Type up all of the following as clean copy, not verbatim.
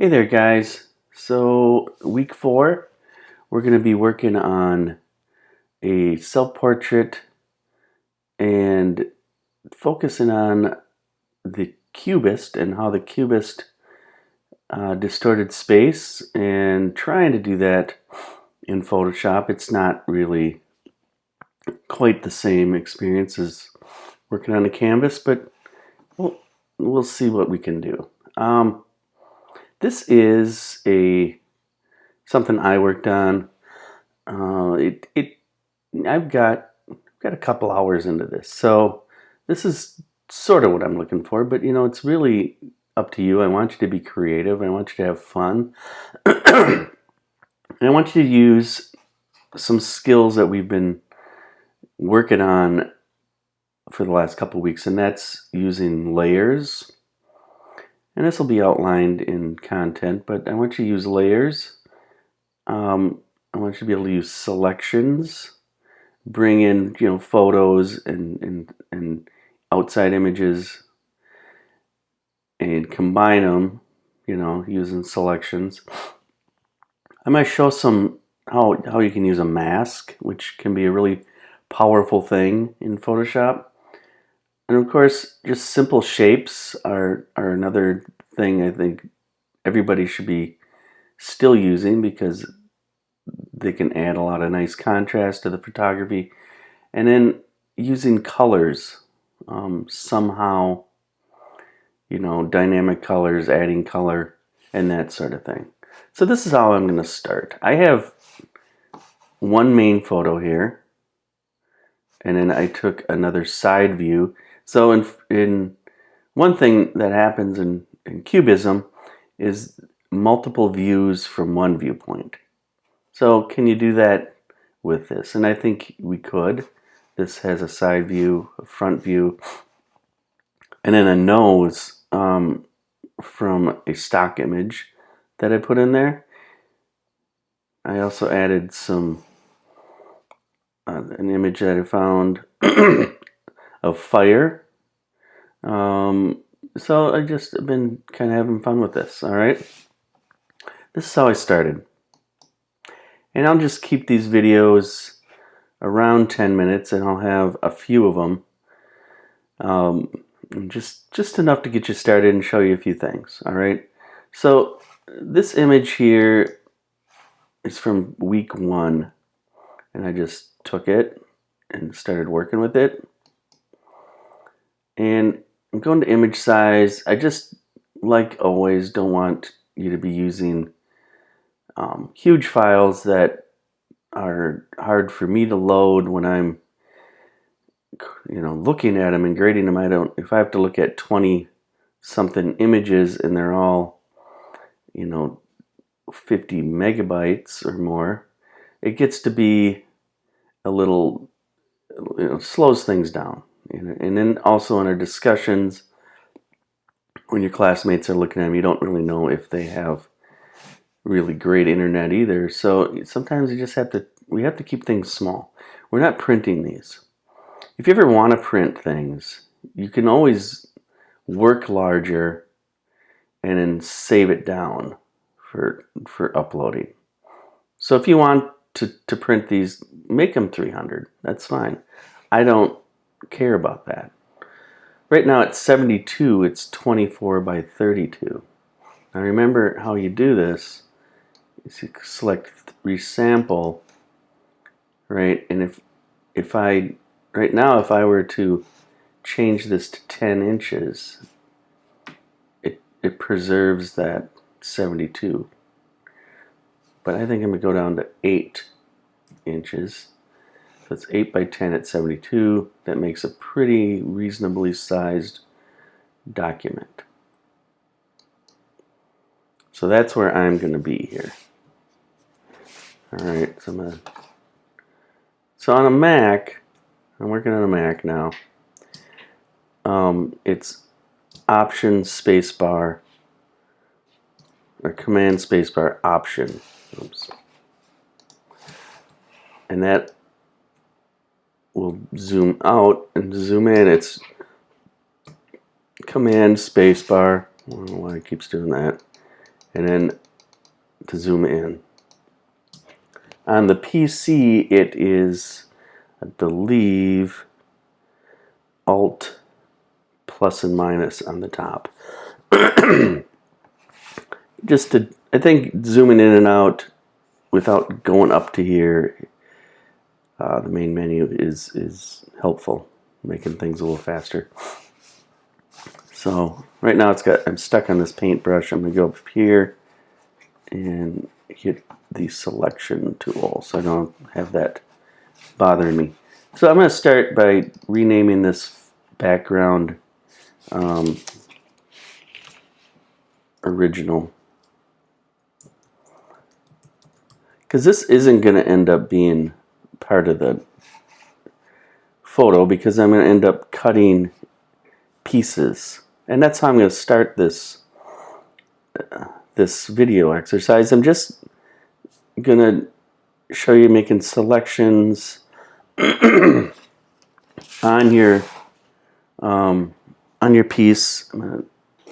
Hey there, guys. So, week 4, we're going to be working on a self-portrait and focusing on the cubist and how the cubist distorted space and trying to do that in Photoshop. It's not really quite the same experience as working on a canvas, but we'll see what we can do. This is something I worked on. I've got a couple hours into this, so this is sort of what I'm looking for. But it's really up to you. I want you to be creative. I want you to have fun, and I want you to use some skills that we've been working on for the last couple weeks, and that's using layers. And this will be outlined in content, but I want you to use layers. I want you to be able to use selections, bring in photos and outside images, and combine them, using selections. I might show some how you can use a mask, which can be a really powerful thing in Photoshop. And of course, just simple shapes are another thing I think everybody should be still using, because they can add a lot of nice contrast to the photography. And then using colors, somehow, dynamic colors, adding color, and that sort of thing. So this is how I'm going to start. I have one main photo here, and then I took another side view. So in one thing that happens in Cubism is multiple views from one viewpoint. So can you do that with this? And I think we could. This has a side view, a front view, and then a nose from a stock image that I put in there. I also added an image that I found of fire. So I just been kind of having fun with this. All right, this is how I started, and I'll just keep these videos around 10 minutes, and I'll have a few of them, just enough to get you started and show you a few things. All right, so this image here is from week 1, and I just took it and started working with it. And I'm going to image size. I just, like always, don't want you to be using huge files that are hard for me to load when I'm looking at them and grading them. If I have to look at 20 something images and they're all 50 megabytes or more, it gets to be a little, slows things down. And then also in our discussions, when your classmates are looking at them, you don't really know if they have really great internet either. So sometimes we have to keep things small. We're not printing these. If you ever want to print things, you can always work larger and then save it down for uploading. So if you want to print these, make them 300. That's fine. I don't care about that. Right now it's 72. It's 24 by 32. Now remember how you do this is you select resample, right? And if I were to change this to 10 inches, it preserves that 72. But I think I'm going to go down to 8 inches. So it's 8 by 10 at 72. That makes a pretty reasonably sized document. So that's where I'm going to be here. All right, so on a Mac, I'm working on a Mac now. It's Option spacebar, or Command spacebar Option. Oops. And that will zoom out, and zoom in, it's Command spacebar. I don't know why it keeps doing that. and then to zoom in. On the PC, it is, I believe, Alt plus and minus on the top. Just to, I think zooming in and out without going up to here, the main menu is helpful, making things a little faster. So right now I'm stuck on this paintbrush. I'm gonna go up here and hit the selection tool so I don't have that bothering me. So I'm gonna start by renaming this background original, because this isn't gonna end up being part of the photo, because I'm gonna end up cutting pieces. And that's how I'm going to start this this video exercise. I'm just going to show you making selections on your piece. I'm going to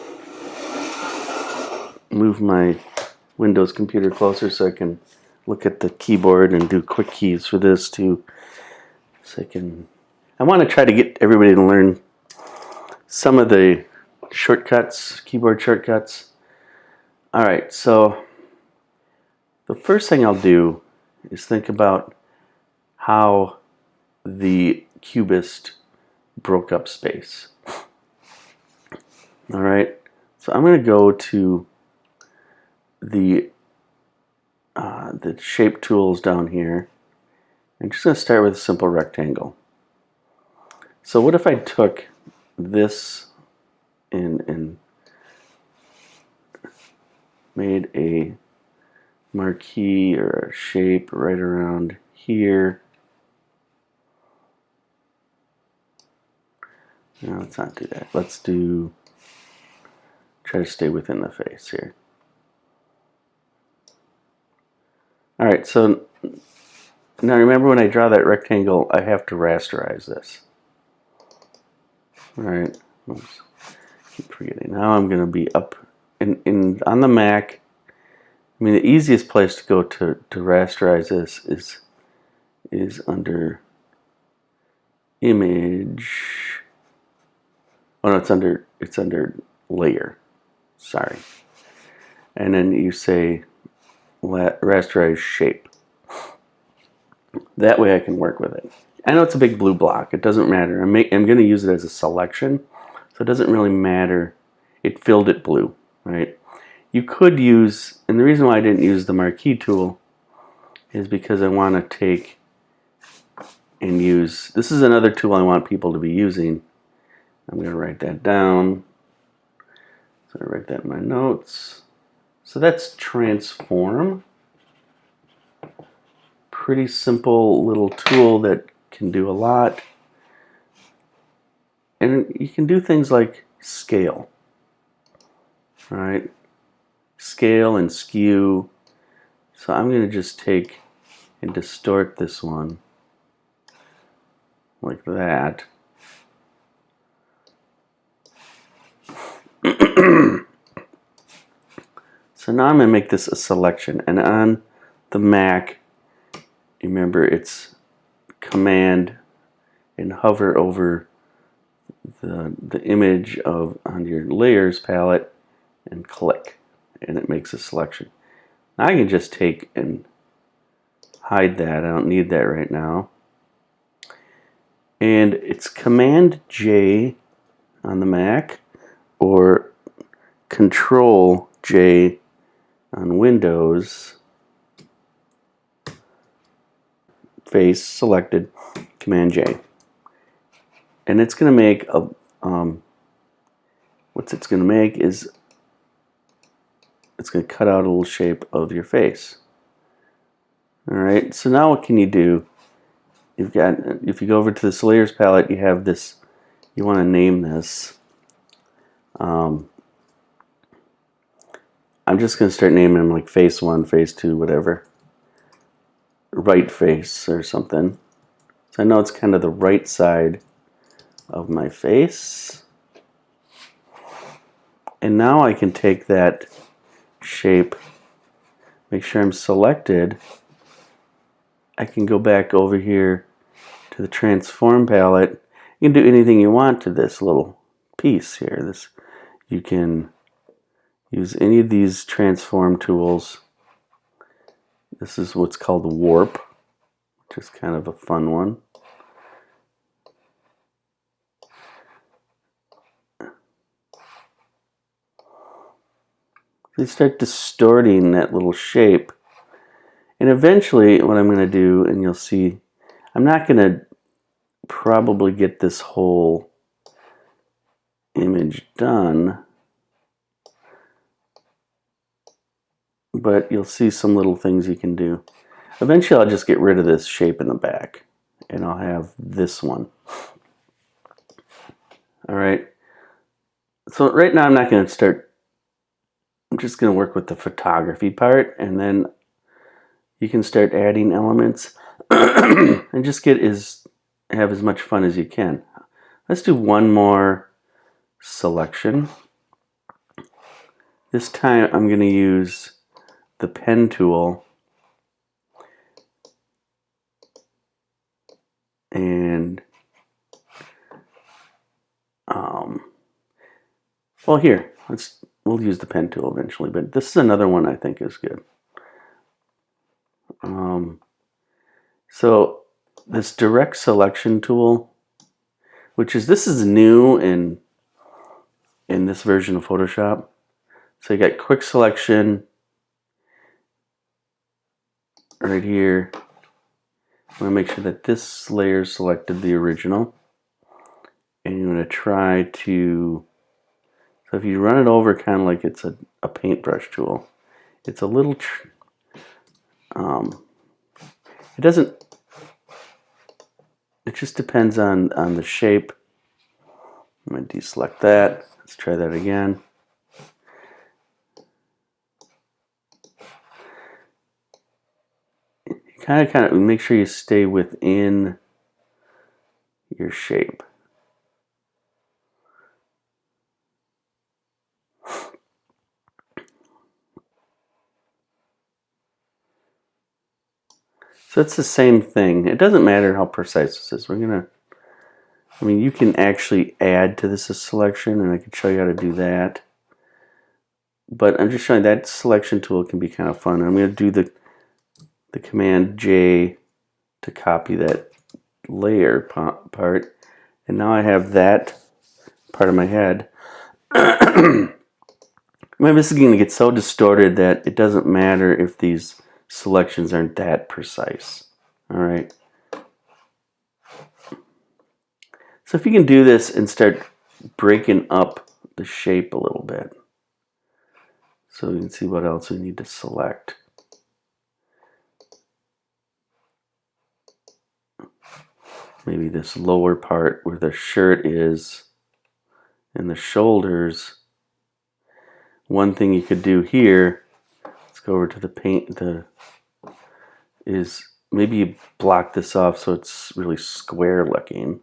move my Windows computer closer so I can look at the keyboard and do quick keys for this too. So I want to try to get everybody to learn some of the shortcuts, keyboard shortcuts. All right, so the first thing I'll do is think about how the cubist broke up space. All right, so I'm going to go to the shape tools down here. I'm just going to start with a simple rectangle. So what if I took this and made a marquee or a shape right around here? No, let's not do that. Let's try to stay within the face here. All right, so now remember, when I draw that rectangle, I have to rasterize this. All right, oops. Keep forgetting. Now I'm going to be up on the Mac. I mean, the easiest place to go to rasterize this is under Image. Oh no, it's under Layer. Sorry. And then you say rasterize shape. That way I can work with it. I know it's a big blue block. It doesn't matter. I'm going to use it as a selection, so it doesn't really matter. It filled it blue, right? You could use, and the reason why I didn't use the marquee tool is because I want to take and use, this is another tool I want people to be using. I'm going to write that down. So I write that in my notes. So that's transform. Pretty simple little tool that can do a lot. And you can do things like scale. All right? Scale and skew. So I'm going to just take and distort this one like that. So now I'm going to make this a selection, and on the Mac, remember, it's Command and hover over the image on your layers palette and click, and it makes a selection. Now I can just take and hide that. I don't need that right now. And it's Command J on the Mac or Control J on Windows. Face selected, Command J. And it's going to make a, what it's going to make is it's going to cut out a little shape of your face. Alright, so now what can you do? You've got, if you go over to this layers palette, you have this, you want to name this. I'm just going to start naming them like face 1, face 2, whatever. Right face or something. So I know it's kind of the right side of my face. And now I can take that shape, make sure I'm selected, I can go back over here to the transform palette. You can do anything you want to this little piece here. You can use any of these transform tools. This is what's called the warp, which is kind of a fun one. You start distorting that little shape. And eventually what I'm going to do, and you'll see, I'm not going to probably get this whole image done, but you'll see some little things you can do. Eventually I'll just get rid of this shape in the back, and I'll have this one. Alright, so right now I'm not going to start, I'm just going to work with the photography part, and then you can start adding elements and just have as much fun as you can. Let's do one more selection. This time I'm going to use the pen tool and well, here, we'll use the pen tool eventually, but this is another one I think is good. So this direct selection tool, this is new in this version of Photoshop. So you got quick selection right here. I'm going to make sure that this layer is selected the original. And you're going to try to, so if you run it over kind of like it's a paintbrush tool, it's a little, it just depends on the shape. I'm going to deselect that. Let's try that again. Kind of make sure you stay within your shape. So it's the same thing. It doesn't matter how precise this is. You can actually add to this a selection, and I can show you how to do that. But I'm just showing that selection tool can be kind of fun. I'm going to do the Command J to copy that layer part, and now I have that part of my head. This is going to get so distorted that it doesn't matter if these selections aren't that precise. Alright. So if you can do this and start breaking up the shape a little bit, so you can see what else we need to select. Maybe this lower part where the shirt is and the shoulders. One thing you could do here, let's go over to the paint, is maybe you block this off so it's really square looking.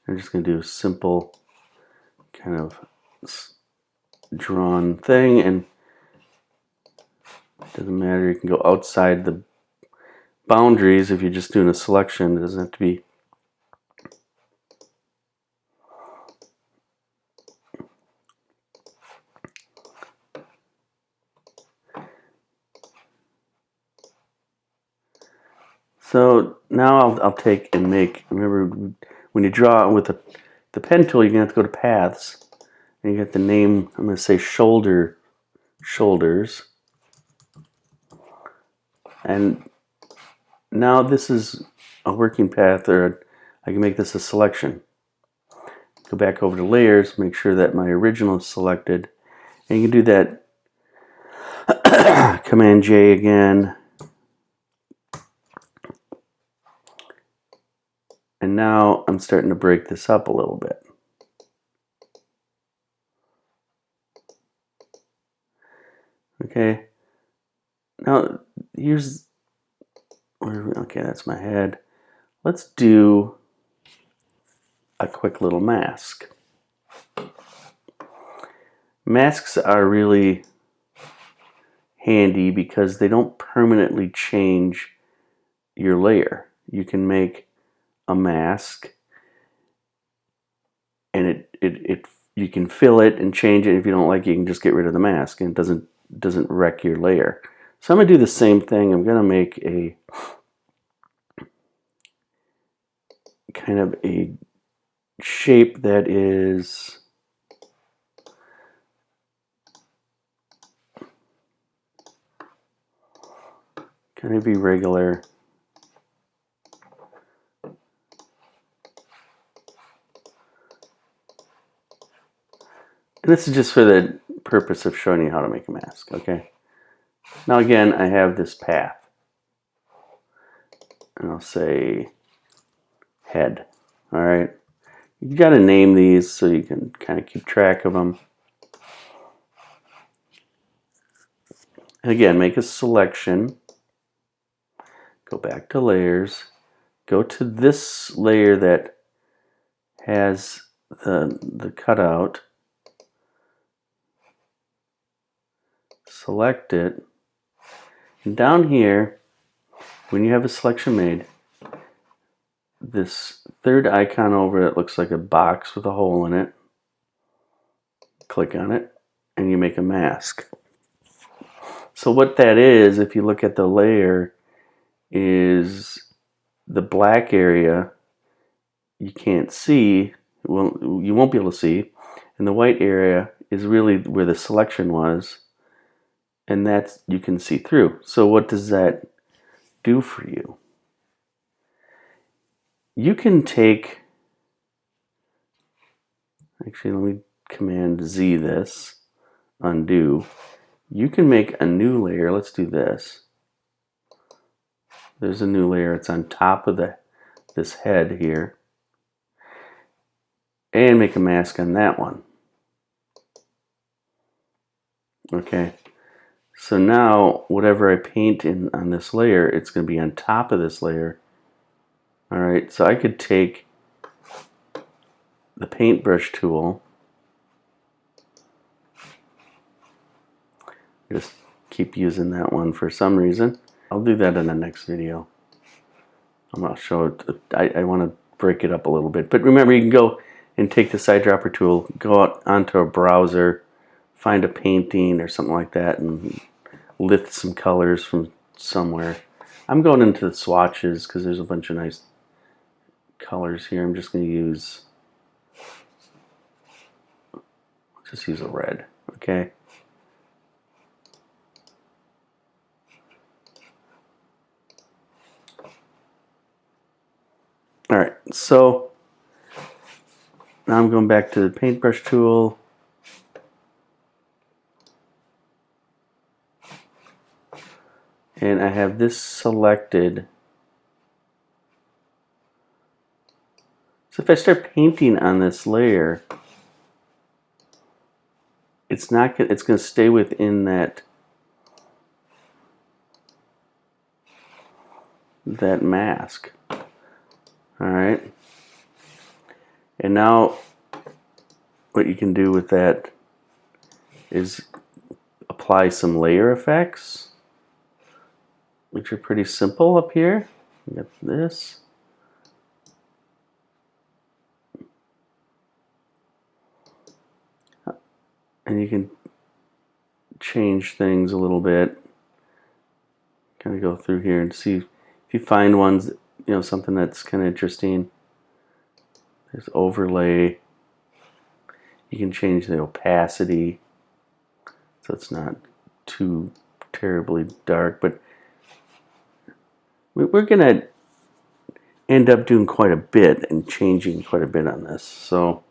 I'm just going to do a simple kind of drawn thing, and it doesn't matter, you can go outside the boundaries if you're just doing a selection. It doesn't have to be so now I'll take and make, remember when you draw with the pen tool, you're going to have to go to paths, and you get the name, I'm going to say shoulders, and now this is a working path, or I can make this a selection. Go back over to layers, make sure that my original is selected, and you can do that Command J again. And now I'm starting to break this up a little bit. Okay, now here's, okay, that's my head. Let's do a quick little mask. Masks are really handy because they don't permanently change your layer. You can make a mask and you can fill it and change it. If you don't like it, you can just get rid of the mask and it doesn't wreck your layer. So I'm going to do the same thing. I'm going to make a kind of a shape that is kind of irregular. And this is just for the purpose of showing you how to make a mask, okay? Now again, I have this path. And I'll say head, all right? You got to name these so you can kind of keep track of them. And again, make a selection. Go back to layers. Go to this layer that has the cutout. Select it. And down here, when you have a selection made, this third icon over it looks like a box with a hole in it. Click on it, and you make a mask. So what that is, if you look at the layer, is the black area you can't see, well, you won't be able to see, and the white area is really where the selection was, and that's you can see through. So what does that do for you? You can take, actually let me Command Z this, undo. You can make a new layer. Let's do this. There's a new layer. It's on top of this head here. And make a mask on that one. Okay. So now whatever I paint in on this layer, it's going to be on top of this layer. All right. So I could take the paintbrush tool. Just keep using that one for some reason. I'll do that in the next video. I'm going to show it. I want to break it up a little bit. But remember, you can go and take the side dropper tool, go out onto a browser, find a painting or something like that, and lift some colors from somewhere. I'm going into the swatches because there's a bunch of nice colors here. I'm just going to use a red, okay? All right, so now I'm going back to the paintbrush tool. And I have this selected. So if I start painting on this layer, it's going to stay within that mask. All right. And now what you can do with that is apply some layer effects, which are pretty simple up here. You got this. And you can change things a little bit. Kind of go through here and see if you find ones, something that's kind of interesting. There's overlay. You can change the opacity so it's not too terribly dark, but we're going to end up doing quite a bit and changing quite a bit on this. So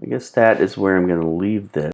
I guess that is where I'm going to leave this.